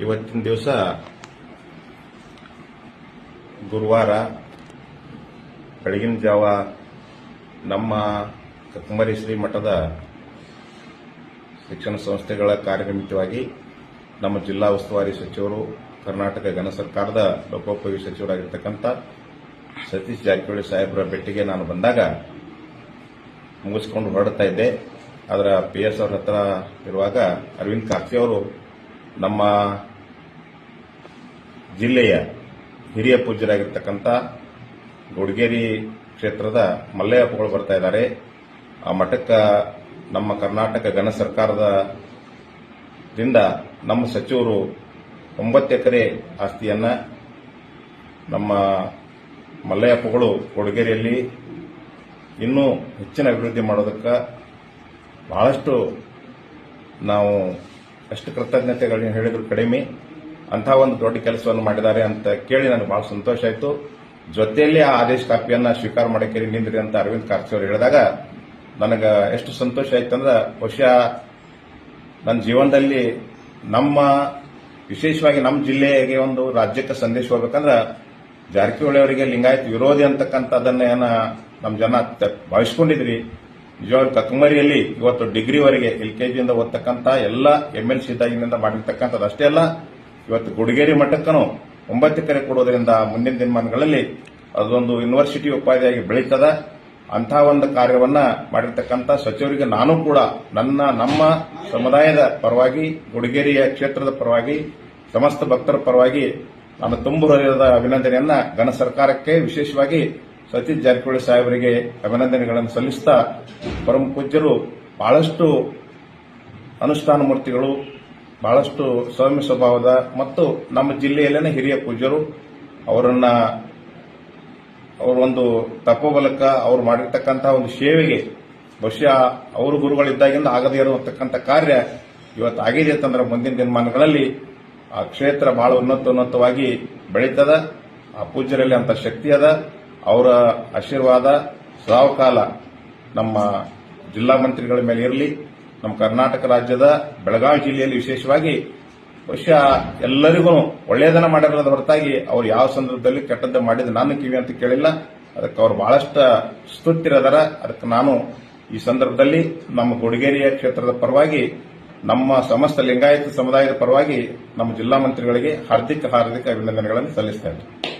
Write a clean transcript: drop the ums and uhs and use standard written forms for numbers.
ಇವತ್ತಿನ ದಿವಸ ಗುರುವಾರ ಬೆಳಗಿನ ಜಾವ ನಮ್ಮ ಕಕ್ಕಮರಿ ಶ್ರೀ ಮಠದ ಶಿಕ್ಷಣ ಸಂಸ್ಥೆಗಳ ಕಾರ್ಯನಿಮಿತ್ತವಾಗಿ ನಮ್ಮ ಜಿಲ್ಲಾ ಉಸ್ತುವಾರಿ ಸಚಿವರು, ಕರ್ನಾಟಕ ಘನ ಸರ್ಕಾರದ ಲೋಕೋಪಯೋಗಿ ಸಚಿವರಾಗಿರ್ತಕ್ಕಂಥ ಸತೀಶ್ ಜಾರಕಿಹೊಳಿ ಸಾಹೇಬರ ಭೇಟಿಗೆ ನಾನು ಬಂದಾಗ ಮುಗಿಸಿಕೊಂಡು ಹೊರಡ್ತಾ ಇದ್ದೆ. ಅದರ PS ಅವರ ಹತ್ರ ಇರುವಾಗ ಅರವಿಂದ್ ಕಾರ್ತಿ ಅವರು ನಮ್ಮ ಜಿಲ್ಲೆಯ ಹಿರಿಯ ಪೂಜ್ಯರಾಗಿರ್ತಕ್ಕಂಥ ಗುಡ್ಗೇರಿ ಕ್ಷೇತ್ರದ ಮಲ್ಲಯ್ಯಪ್ಪಗಳು ಬರ್ತಾ ಇದ್ದಾರೆ. ಆ ಮಠಕ್ಕೆ ನಮ್ಮ ಕರ್ನಾಟಕ ಘನ ಸರ್ಕಾರದಿಂದ ನಮ್ಮ ಸಚಿವರು 9 ಎಕರೆ ಆಸ್ತಿಯನ್ನ ನಮ್ಮ ಮಲ್ಲಯ್ಯಪ್ಪಗಳು ಕೊಡಗೇರಿಯಲ್ಲಿ ಇನ್ನೂ ಹೆಚ್ಚಿನ ಅಭಿವೃದ್ಧಿ ಮಾಡೋದಕ್ಕೆ ಬಹಳಷ್ಟು ನಾವು ಎಷ್ಟು ಕೃತಜ್ಞತೆಗಳನ್ನ ಹೇಳಿದ್ರು ಕಡಿಮೆ, ಅಂತಹ ಒಂದು ದೊಡ್ಡ ಕೆಲಸವನ್ನು ಮಾಡಿದ್ದಾರೆ ಅಂತ ಕೇಳಿ ನನಗೆ ಬಹಳ ಸಂತೋಷ ಆಯಿತು. ಜೊತೆಯಲ್ಲಿ ಆ ಆದೇಶ ಕಾಪಿಯನ್ನ ಸ್ವೀಕಾರ ಮಾಡಕ್ಕೆ ನಿಂದ್ರಿ ಅಂತ ಅರವಿಂದ್ ಕಾರ್ತಿ ಅವರು ಹೇಳಿದಾಗ ನನಗೆ ಎಷ್ಟು ಸಂತೋಷ ಆಯ್ತಂದ್ರೆ, ಬಹುಶಃ ನನ್ನ ಜೀವನದಲ್ಲಿ ವಿಶೇಷವಾಗಿ ನಮ್ಮ ಜಿಲ್ಲೆಗೆ ಒಂದು ರಾಜ್ಯಕ್ಕೆ ಸಂದೇಶ ಹೋಗ್ಬೇಕಂದ್ರೆ ಜಾರಕಿಹೊಳಿ ಅವರಿಗೆ ಲಿಂಗಾಯತ್ ವಿರೋಧಿ ಅಂತಕ್ಕಂಥದ್ದನ್ನ ನಮ್ಮ ಜನ ಭಾವಿಸ್ಕೊಂಡಿದ್ರಿ. ನಿಜವಾಗ್ಲೂ ಕಕ್ಕಮರಿಯಲ್ಲಿ ಇವತ್ತು ಡಿಗ್ರಿವರೆಗೆ LKGಯಿಂದ ಓದ್ತಕ್ಕಂಥ ಎಲ್ಲ MLC ಇದ್ದಾಗಿನಿಂದ ಮಾಡಿರ್ತಕ್ಕಂಥದ್ದು ಅಷ್ಟೇ ಅಲ್ಲ, ಇವತ್ತು ಗುಡಿಗೇರಿ ಮಠಕ್ಕೂ 9 ಎಕರೆ ಕೊಡೋದ್ರಿಂದ ಮುಂದಿನ ದಿನಮಾನಗಳಲ್ಲಿ ಅದೊಂದು ಯೂನಿವರ್ಸಿಟಿ ಉಪಾಧಿಯಾಗಿ ಬೆಳೀತದ. ಅಂತಹ ಒಂದು ಕಾರ್ಯವನ್ನ ಮಾಡಿರ್ತಕ್ಕಂಥ ಸಚಿವರಿಗೆ ನಾನು ಕೂಡ ನಮ್ಮ ಸಮುದಾಯದ ಪರವಾಗಿ, ಗುಡಿಗೇರಿಯ ಕ್ಷೇತ್ರದ ಪರವಾಗಿ, ಸಮಸ್ತ ಭಕ್ತರ ಪರವಾಗಿ ನಾನು ತುಂಬು ಹೃದಯದ ಅಭಿನಂದನೆಯನ್ನ ಘನ ಸರ್ಕಾರಕ್ಕೆ, ವಿಶೇಷವಾಗಿ ಸತೀಶ್ ಜಾರಕಿಹೊಳಿ ಸಾಹೇಬರಿಗೆ ಅಭಿನಂದನೆಗಳನ್ನು ಸಲ್ಲಿಸುತ್ತಾ, ಪರಮ ಪೂಜ್ಯರು ಬಹಳಷ್ಟು ಅನುಷ್ಠಾನ ಮೂರ್ತಿಗಳು, ಬಹಳಷ್ಟು ಸೌಮ್ಯ ಸ್ವಭಾವದ ಮತ್ತು ನಮ್ಮ ಜಿಲ್ಲೆಯಲ್ಲೇನೆ ಹಿರಿಯ ಪೂಜ್ಯರು. ಅವರೊಂದು ತಪೋಬಲಕ ಅವರು ಮಾಡಿರ್ತಕ್ಕಂತಹ ಒಂದು ಸೇವೆಗೆ ಬಹುಶಃ ಅವರು ಗುರುಗಳಿದ್ದಾಗಿಂದ ಆಗದೇ ಇರತಕ್ಕಂಥ ಕಾರ್ಯ ಇವತ್ತು ಆಗಿದೆ ಅಂತಂದ್ರೆ ಮುಂದಿನ ದಿನಮಾನಗಳಲ್ಲಿ ಆ ಕ್ಷೇತ್ರ ಬಹಳ ಉನ್ನತವಾಗಿ ಬೆಳೀತದ. ಆ ಪೂಜ್ಯರಲ್ಲಿ ಅಂತ ಶಕ್ತಿ ಅದ. ಅವರ ಆಶೀರ್ವಾದ ಸಾವಕಾಲ ನಮ್ಮ ಜಿಲ್ಲಾ ಮಂತ್ರಿಗಳ ಮೇಲೆ ಇರಲಿ. ನಮ್ಮ ಕರ್ನಾಟಕ ರಾಜ್ಯದ ಬೆಳಗಾವಿ ಜಿಲ್ಲೆಯಲ್ಲಿ ವಿಶೇಷವಾಗಿ ಬಹುಶಃ ಎಲ್ಲರಿಗೂ ಒಳ್ಳೆಯದನ್ನ ಮಾಡಿರೋದ ಹೊರತಾಗಿ ಅವರು ಯಾವ ಸಂದರ್ಭದಲ್ಲಿ ಕೆಟ್ಟದ್ದು ಮಾಡಿದ ನಾನು ಕಿವಿ ಅಂತ ಕೇಳಿಲ್ಲ. ಅದಕ್ಕೆ ಅವರು ಬಹಳಷ್ಟು ಸ್ತುತಿರದಾರ. ಅದಕ್ಕೆ ನಾನು ಈ ಸಂದರ್ಭದಲ್ಲಿ ನಮ್ಮ ಗುಡಿಗೇರಿಯ ಕ್ಷೇತ್ರದ ಪರವಾಗಿ, ನಮ್ಮ ಸಮಸ್ತ ಲಿಂಗಾಯತ ಸಮುದಾಯದ ಪರವಾಗಿ ನಮ್ಮ ಜಿಲ್ಲಾ ಮಂತ್ರಿಗಳಿಗೆ ಹಾರ್ದಿಕ ಅಭಿನಂದನೆಗಳನ್ನು ಸಲ್ಲಿಸ್ತಾ ಇದ್ದೇನೆ.